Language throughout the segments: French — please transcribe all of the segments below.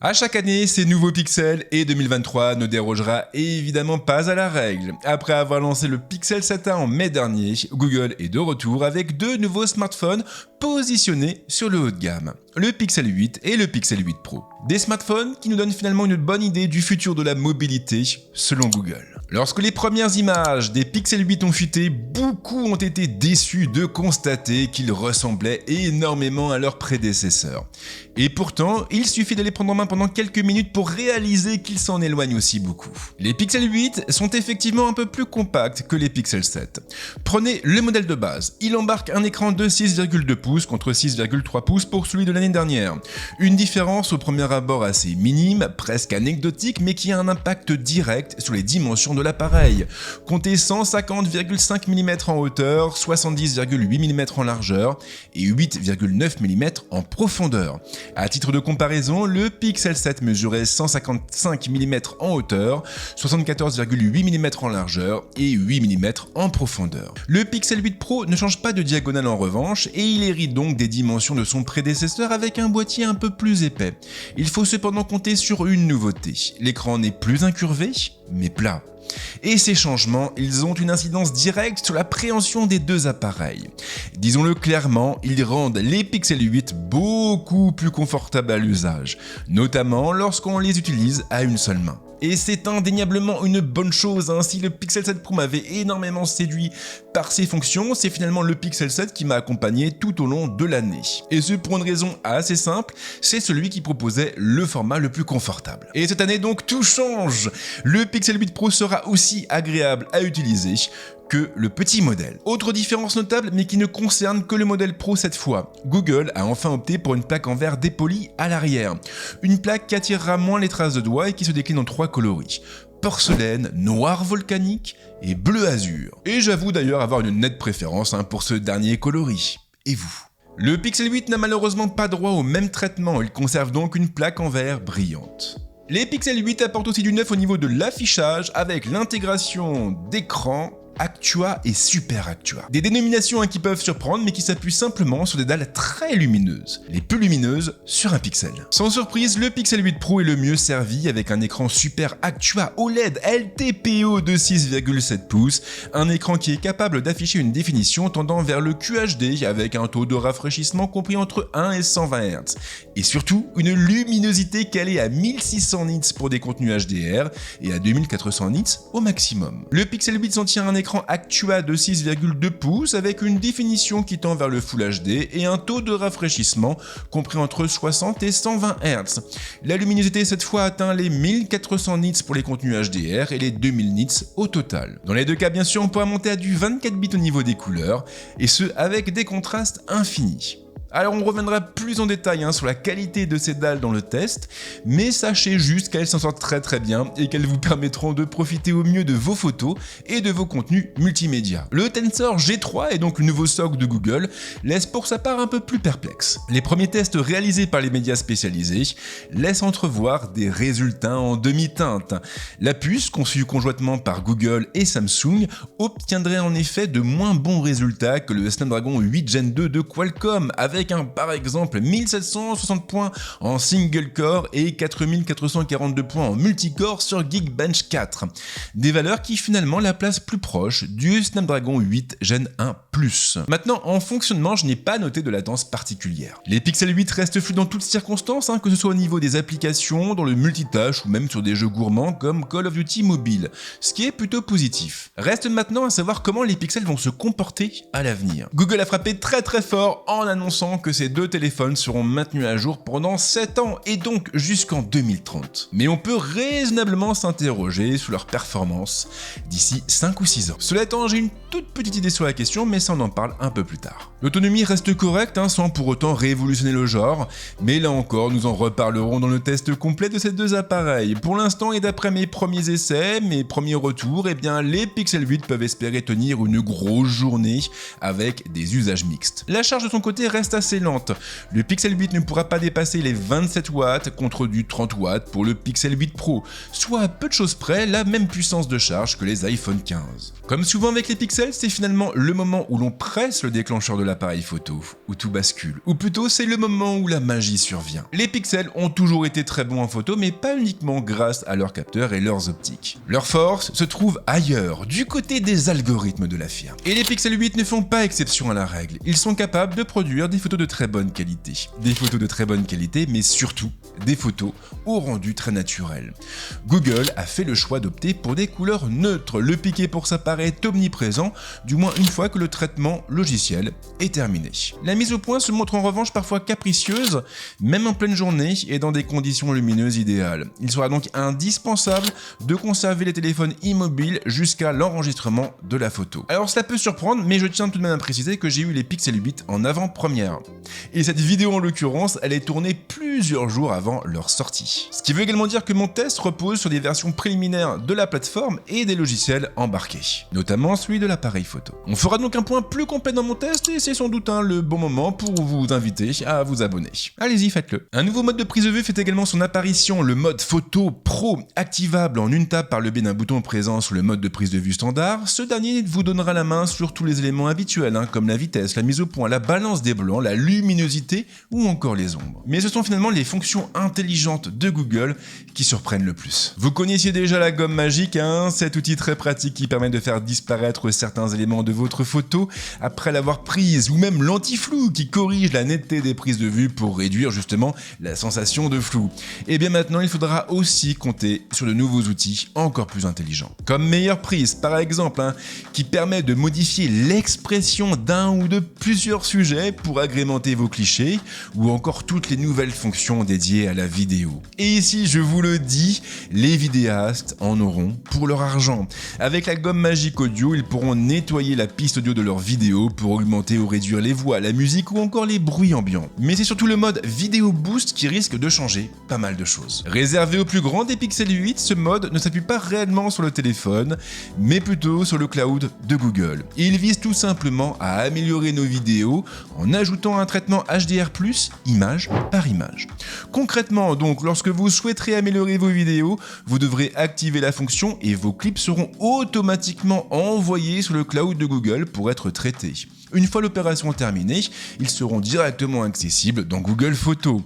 À chaque année, ces nouveaux pixels et 2023 ne dérogera évidemment pas à la règle. Après avoir lancé le Pixel 7a en mai dernier, Google est de retour avec deux nouveaux smartphones positionnés sur le haut de gamme, le Pixel 8 et le Pixel 8 Pro. Des smartphones qui nous donnent finalement une bonne idée du futur de la mobilité selon Google. Lorsque les premières images des Pixel 8 ont fuité, beaucoup ont été déçus de constater qu'ils ressemblaient énormément à leurs prédécesseurs. Et pourtant, il suffit de les prendre en main pendant quelques minutes pour réaliser qu'ils s'en éloignent aussi beaucoup. Les Pixel 8 sont effectivement un peu plus compacts que les Pixel 7. Prenez le modèle de base, il embarque un écran de 6,2 pouces contre 6,3 pouces pour celui de l'année dernière. Une différence au premier abord assez minime, presque anecdotique, mais qui a un impact direct sur les dimensions de l'appareil. Comptez 150,5 mm en hauteur, 70,8 mm en largeur et 8,9 mm en profondeur. À titre de comparaison, le Pixel 7 mesurait 155 mm en hauteur, 74,8 mm en largeur et 8 mm en profondeur. Le Pixel 8 Pro ne change pas de diagonale en revanche et il hérite donc des dimensions de son prédécesseur avec un boîtier un peu plus épais. Il faut cependant compter sur une nouveauté, l'écran n'est plus incurvé, mais plat. Et ces changements, ils ont une incidence directe sur la préhension des deux appareils. Disons-le clairement, ils rendent les Pixel 8 beaucoup plus confortables à l'usage, notamment lorsqu'on les utilise à une seule main. Et c'est indéniablement une bonne chose, si le Pixel 7 Pro m'avait énormément séduit par ses fonctions, c'est finalement le Pixel 7 qui m'a accompagné tout au long de l'année. Et ce pour une raison assez simple, c'est celui qui proposait le format le plus confortable. Et cette année donc tout change. Le Pixel 8 Pro sera aussi agréable à utiliser que le petit modèle. Autre différence notable, mais qui ne concerne que le modèle Pro cette fois. Google a enfin opté pour une plaque en verre dépoli à l'arrière. Une plaque qui attirera moins les traces de doigts et qui se décline en 3 coloris. Porcelaine, noir volcanique et bleu azur. Et j'avoue d'ailleurs avoir une nette préférence pour ce dernier coloris. Et vous ? Le Pixel 8 n'a malheureusement pas droit au même traitement, il conserve donc une plaque en verre brillante. Les Pixel 8 apportent aussi du neuf au niveau de l'affichage avec l'intégration d'écran Actua et Super Actua. Des dénominations qui peuvent surprendre mais qui s'appuient simplement sur des dalles très lumineuses, les plus lumineuses sur un pixel. Sans surprise, le Pixel 8 Pro est le mieux servi avec un écran Super Actua OLED LTPO de 6,7 pouces, un écran qui est capable d'afficher une définition tendant vers le QHD avec un taux de rafraîchissement compris entre 1 et 120 Hz. Et surtout, une luminosité calée à 1600 nits pour des contenus HDR et à 2400 nits au maximum. Le Pixel 8 s'en tient un écran Actua de 6,2 pouces avec une définition qui tend vers le Full HD et un taux de rafraîchissement compris entre 60 et 120 Hz. La luminosité cette fois atteint les 1400 nits pour les contenus HDR et les 2000 nits au total. Dans les deux cas bien sûr on pourra monter à du 24 bits au niveau des couleurs et ce avec des contrastes infinis. Alors on reviendra plus en détail sur la qualité de ces dalles dans le test, mais sachez juste qu'elles s'en sortent très bien et qu'elles vous permettront de profiter au mieux de vos photos et de vos contenus multimédia. Le Tensor G3 et donc le nouveau socle de Google laisse pour sa part un peu plus perplexe. Les premiers tests réalisés par les médias spécialisés laissent entrevoir des résultats en demi-teinte. La puce, conçue conjointement par Google et Samsung, obtiendrait en effet de moins bons résultats que le Snapdragon 8 Gen 2 de Qualcomm avec par exemple 1760 points en single core et 4442 points en multicore sur Geekbench 4. Des valeurs qui finalement la placent plus proche du Snapdragon 8 Gen 1 Plus. Maintenant en fonctionnement je n'ai pas noté de latence particulière. Les Pixel 8 restent fluides dans toutes circonstances, que ce soit au niveau des applications, dans le multitâche ou même sur des jeux gourmands comme Call of Duty Mobile, ce qui est plutôt positif. Reste maintenant à savoir comment les pixels vont se comporter à l'avenir. Google a frappé très fort en annonçant que ces deux téléphones seront maintenus à jour pendant 7 ans et donc jusqu'en 2030. Mais on peut raisonnablement s'interroger sur leur performance d'ici 5 ou 6 ans. Cela étant, j'ai une toute petite idée sur la question, mais ça on en parle un peu plus tard. L'autonomie reste correcte sans pour autant révolutionner le genre, mais là encore nous en reparlerons dans le test complet de ces deux appareils. Pour l'instant et d'après mes premiers essais, mes premiers retours, les Pixel 8 peuvent espérer tenir une grosse journée avec des usages mixtes. La charge de son côté reste assez lente. Le Pixel 8 ne pourra pas dépasser les 27 watts contre du 30 watts pour le Pixel 8 Pro, soit à peu de choses près la même puissance de charge que les iPhone 15. Comme souvent avec les pixels, c'est finalement le moment où l'on presse le déclencheur de l'appareil photo, où tout bascule, ou plutôt c'est le moment où la magie survient. Les pixels ont toujours été très bons en photo, mais pas uniquement grâce à leurs capteurs et leurs optiques. Leur force se trouve ailleurs, du côté des algorithmes de la firme. Et les Pixel 8 ne font pas exception à la règle. Ils sont capables de produire des photos de très bonne qualité. Des photos de très bonne qualité, mais surtout des photos au rendu très naturel. Google a fait le choix d'opter pour des couleurs neutres. Le piqué pour ça paraît omniprésent, du moins une fois que le traitement logiciel est terminé. La mise au point se montre en revanche parfois capricieuse, même en pleine journée et dans des conditions lumineuses idéales. Il sera donc indispensable de conserver les téléphones immobiles jusqu'à l'enregistrement de la photo. Alors cela peut surprendre, mais je tiens tout de même à préciser que j'ai eu les Pixel 8 en avant-première. Et cette vidéo en l'occurrence, elle est tournée plusieurs jours avant leur sortie. Ce qui veut également dire que mon test repose sur des versions préliminaires de la plateforme et des logiciels embarqués, notamment celui de l'appareil photo. On fera donc un point plus complet dans mon test et c'est sans doute le bon moment pour vous inviter à vous abonner. Allez-y, faites-le. Un nouveau mode de prise de vue fait également son apparition, le mode photo pro, activable en une tape par le biais d'un bouton présent sur le mode de prise de vue standard. Ce dernier vous donnera la main sur tous les éléments habituels, comme la vitesse, la mise au point, la balance des blancs, la luminosité ou encore les ombres. Mais ce sont finalement les fonctions intelligentes de Google qui surprennent le plus. Vous connaissiez déjà la gomme magique, cet outil très pratique qui permet de faire disparaître certains éléments de votre photo après l'avoir prise, ou même l'anti-flou qui corrige la netteté des prises de vue pour réduire justement la sensation de flou. Et bien maintenant, il faudra aussi compter sur de nouveaux outils encore plus intelligents. Comme meilleure prise, par exemple, qui permet de modifier l'expression d'un ou de plusieurs sujets pour agrémenter vos clichés, ou encore toutes les nouvelles fonctions dédiées à la vidéo. Et ici, je vous le dis, les vidéastes en auront pour leur argent. Avec la gomme magique audio, ils pourront nettoyer la piste audio de leurs vidéos pour augmenter ou réduire les voix, la musique ou encore les bruits ambiants. Mais c'est surtout le mode vidéo boost qui risque de changer pas mal de choses. Réservé aux plus grands des Pixel 8, ce mode ne s'appuie pas réellement sur le téléphone, mais plutôt sur le cloud de Google. Et il vise tout simplement à améliorer nos vidéos en ajoutant un traitement HDR+, image par image. Concrètement, donc, lorsque vous souhaiterez améliorer vos vidéos, vous devrez activer la fonction et vos clips seront automatiquement envoyés sur le cloud de Google pour être traités. Une fois l'opération terminée, ils seront directement accessibles dans Google Photos.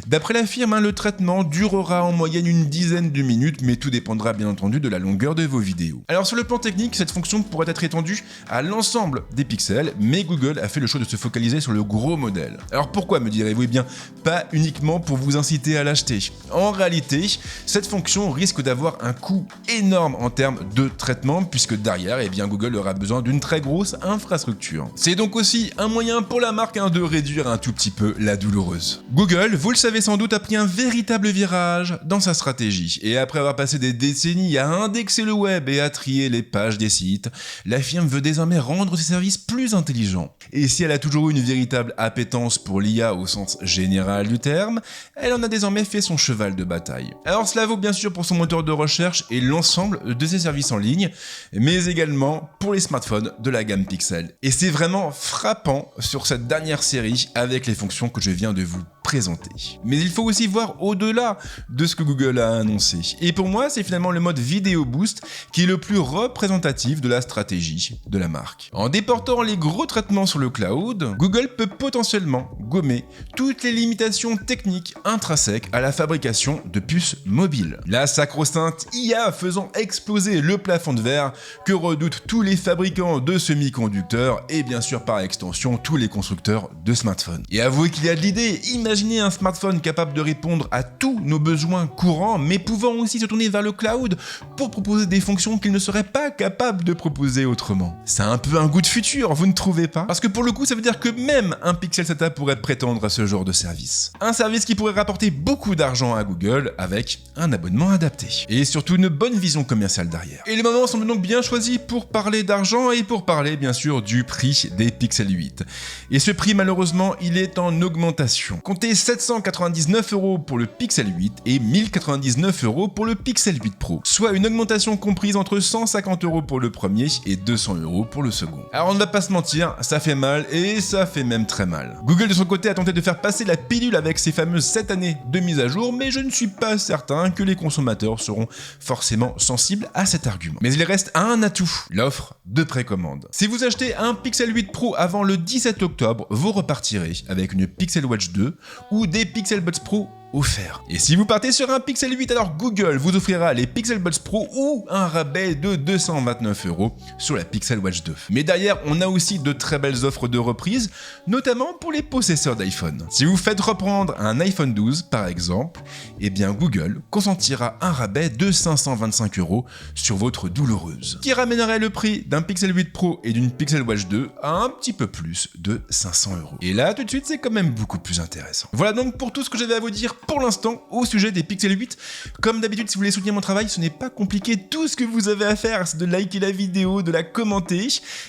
D'après la firme, le traitement durera en moyenne une dizaine de minutes, mais tout dépendra bien entendu de la longueur de vos vidéos. Alors sur le plan technique, cette fonction pourrait être étendue à l'ensemble des pixels, mais Google a fait le choix de se focaliser sur le gros modèle. Alors pourquoi, me direz-vous? Eh bien, pas uniquement pour vous inciter à l'acheter. En réalité, cette fonction risque d'avoir un coût énorme en termes de traitement, puisque derrière, Google aura besoin d'une très grosse infrastructure. C'est donc aussi un moyen pour la marque de réduire un tout petit peu la douloureuse. Google, vous le savez sans doute, a pris un véritable virage dans sa stratégie. Et après avoir passé des décennies à indexer le web et à trier les pages des sites, la firme veut désormais rendre ses services plus intelligents. Et si elle a toujours eu une véritable appétence pour l'IA au sens général du terme, elle en a désormais fait son cheval de bataille. Alors cela vaut bien sûr pour son moteur de recherche et l'ensemble de ses services en ligne, mais également pour les smartphones de la gamme Pixel. Et c'est vraiment frappant sur cette dernière série avec les fonctions que je viens de vous présenter. Mais il faut aussi voir au-delà de ce que Google a annoncé. Et pour moi, c'est finalement le mode vidéo boost qui est le plus représentatif de la stratégie de la marque. En déportant les gros traitements sur le cloud, Google peut potentiellement gommer toutes les limitations techniques intrinsèques à la fabrication de puces mobiles. La sacro-sainte IA faisant exploser le plafond de verre que redoutent tous les fabricants de semi-conducteurs et bien sûr par extension tous les constructeurs de smartphones. Et avouez qu'il y a de l'idée, imaginez un smartphone capable de répondre à tous nos besoins courants, mais pouvant aussi se tourner vers le cloud pour proposer des fonctions qu'il ne serait pas capable de proposer autrement. C'est un peu un goût de futur, vous ne trouvez pas? Parce que pour le coup, ça veut dire que même un Pixel 7a pourrait prétendre à ce genre de service. Un service qui pourrait rapporter beaucoup d'argent à Google avec un abonnement adapté. Et surtout une bonne vision commerciale derrière. Et le moment semble donc bien choisi pour parler d'argent et pour parler bien sûr du prix des Pixel 8. Et ce prix, malheureusement, il est en augmentation. Comptez c'est 799 € pour le Pixel 8 et 1099 € pour le Pixel 8 Pro, soit une augmentation comprise entre 150 € pour le premier et 200 € pour le second. Alors on ne va pas se mentir, ça fait mal et ça fait même très mal. Google de son côté a tenté de faire passer la pilule avec ses fameuses 7 années de mise à jour, mais je ne suis pas certain que les consommateurs seront forcément sensibles à cet argument. Mais il reste un atout, l'offre de précommande. Si vous achetez un Pixel 8 Pro avant le 17 octobre, vous repartirez avec une Pixel Watch 2 ou des Pixel Buds Pro offerts. Et si vous partez sur un Pixel 8, alors Google vous offrira les Pixel Buds Pro ou un rabais de 229 € sur la Pixel Watch 2. Mais derrière, on a aussi de très belles offres de reprise, notamment pour les possesseurs d'iPhone. Si vous faites reprendre un iPhone 12 par exemple, eh bien Google consentira un rabais de 525 € sur votre douloureuse, qui ramènerait le prix d'un Pixel 8 Pro et d'une Pixel Watch 2 à un petit peu plus de 500 €. Et là, tout de suite, c'est quand même beaucoup plus intéressant. Voilà donc pour tout ce que j'avais à vous dire pour l'instant au sujet des Pixel 8. Comme d'habitude, si vous voulez soutenir mon travail, ce n'est pas compliqué. Tout ce que vous avez à faire, c'est de liker la vidéo, de la commenter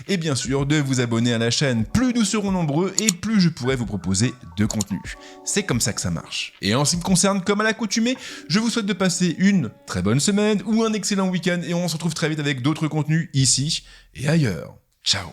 et bien sûr de vous abonner à la chaîne. Plus nous serons nombreux et plus je pourrai vous proposer de contenu. C'est comme ça que ça marche. Et en ce qui me concerne, comme à l'accoutumée, je vous souhaite de passer une très bonne semaine ou un excellent week-end et on se retrouve très vite avec d'autres contenus ici et ailleurs. Ciao.